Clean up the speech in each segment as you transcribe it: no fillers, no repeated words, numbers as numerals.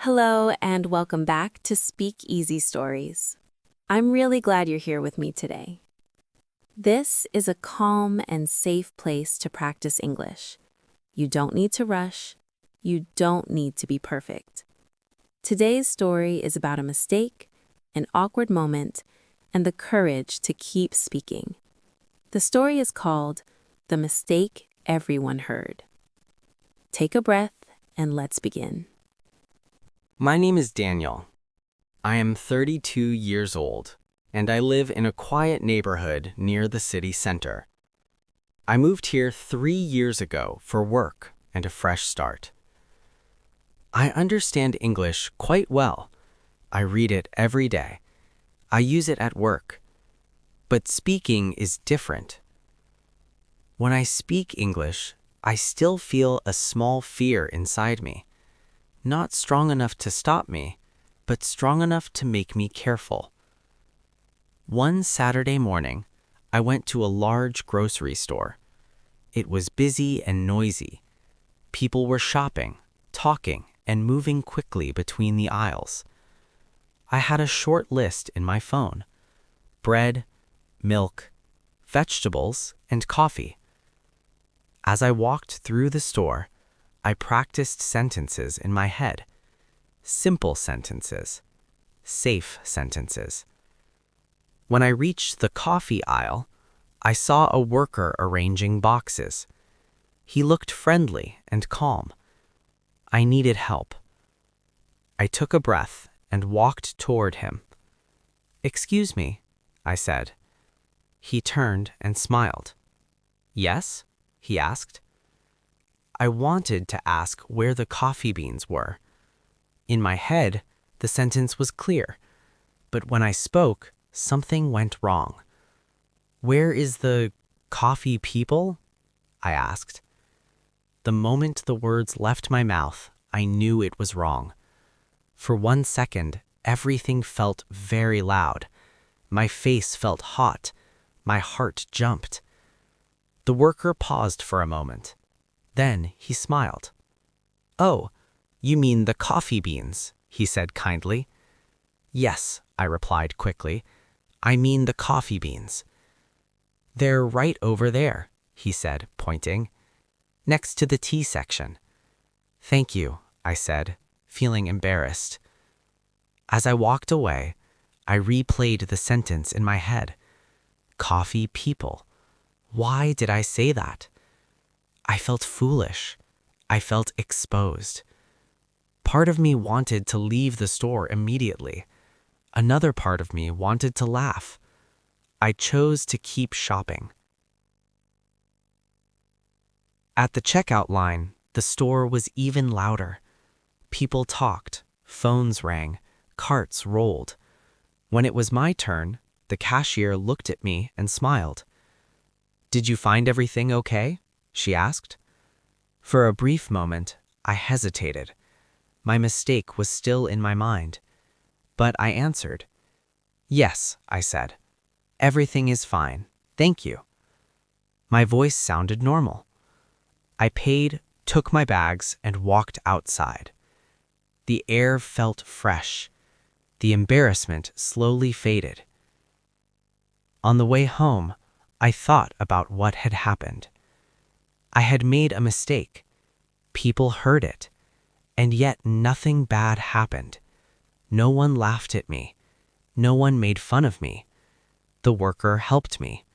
Hello, and welcome back to SpeakEasy Stories. I'm really glad you're here with me today. This is a calm and safe place to practice English. You don't need to rush. You don't need to be perfect. Today's story is about a mistake, an awkward moment, and the courage to keep speaking. The story is called The Mistake Everyone Heard. Take a breath and let's begin. My name is Daniel. I am 32 years old, and I live in a quiet neighborhood near the city center. I moved here 3 years ago for work and a fresh start. I understand English quite well. I read it every day. I use it at work. But speaking is different. When I speak English, I still feel a small fear inside me. Not strong enough to stop me, but strong enough to make me careful. One Saturday morning, I went to a large grocery store. It was busy and noisy. People were shopping, talking, and moving quickly between the aisles. I had a short list in my phone: bread, milk, vegetables, and coffee. As I walked through the store, I practiced sentences in my head. Simple sentences. Safe sentences. When I reached the coffee aisle, I saw a worker arranging boxes. He looked friendly and calm. I needed help. I took a breath and walked toward him. "Excuse me," I said. He turned and smiled. "Yes?" he asked. I wanted to ask where the coffee beans were. In my head, the sentence was clear, but when I spoke, something went wrong. "Where is the coffee people?" I asked. The moment the words left my mouth, I knew it was wrong. For 1 second, everything felt very loud. My face felt hot. My heart jumped. The worker paused for a moment. Then he smiled. "Oh, you mean the coffee beans," he said kindly. "Yes," I replied quickly. "I mean the coffee beans." "They're right over there," he said, pointing, "next to the tea section." "Thank you," I said, feeling embarrassed. As I walked away, I replayed the sentence in my head. Coffee people. Why did I say that? I felt foolish. I felt exposed. Part of me wanted to leave the store immediately. Another part of me wanted to laugh. I chose to keep shopping. At the checkout line, the store was even louder. People talked, phones rang, carts rolled. When it was my turn, the cashier looked at me and smiled. "Did you find everything okay?" she asked. For a brief moment, I hesitated. My mistake was still in my mind. But I answered. "Yes," I said. "Everything is fine. Thank you." My voice sounded normal. I paid, took my bags, and walked outside. The air felt fresh. The embarrassment slowly faded. On the way home, I thought about what had happened. I had made a mistake. People heard it. And yet nothing bad happened. No one laughed at me. No one made fun of me. The worker helped me.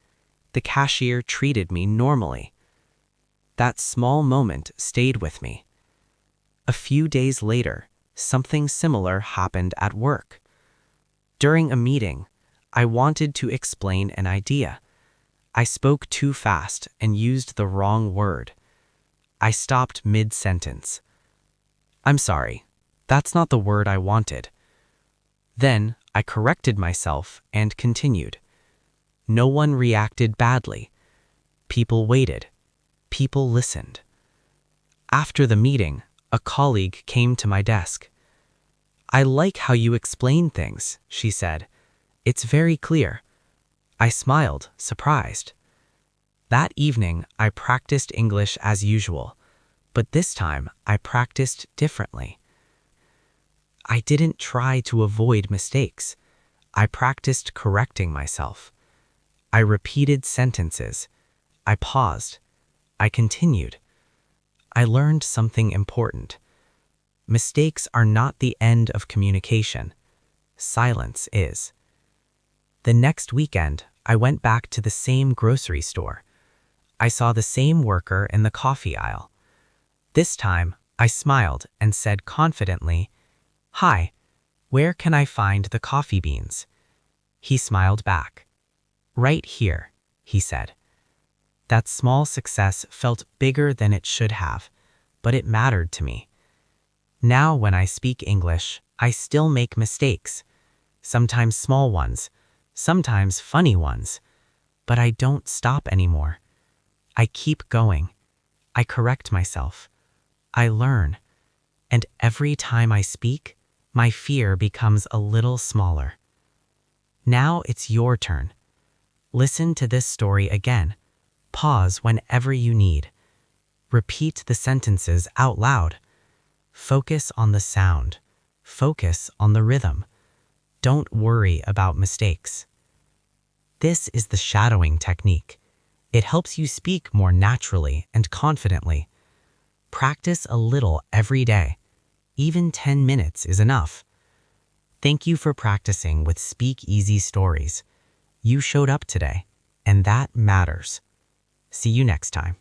The cashier treated me normally. That small moment stayed with me. A few days later, something similar happened at work. During a meeting, I wanted to explain an idea. I spoke too fast and used the wrong word. I stopped mid-sentence. "I'm sorry, that's not the word I wanted." Then I corrected myself and continued. No one reacted badly. People waited. People listened. After the meeting, a colleague came to my desk. "I like how you explain things," she said. "It's very clear." I smiled, surprised. That evening, I practiced English as usual, but this time I practiced differently. I didn't try to avoid mistakes. I practiced correcting myself. I repeated sentences. I paused. I continued. I learned something important. Mistakes are not the end of communication. Silence is. The next weekend, I went back to the same grocery store. I saw the same worker in the coffee aisle. This time, I smiled and said confidently, "Hi, where can I find the coffee beans?" He smiled back. "Right here," he said. That small success felt bigger than it should have, but it mattered to me. Now when I speak English, I still make mistakes. Sometimes small ones, sometimes funny ones, but I don't stop anymore. I keep going. I correct myself. I learn. And every time I speak, my fear becomes a little smaller. Now it's your turn. Listen to this story again. Pause whenever you need. Repeat the sentences out loud. Focus on the sound. Focus on the rhythm. Don't worry about mistakes. This is the shadowing technique. It helps you speak more naturally and confidently. Practice a little every day. Even 10 minutes is enough. Thank you for practicing with SpeakEasy Stories. You showed up today, and that matters. See you next time.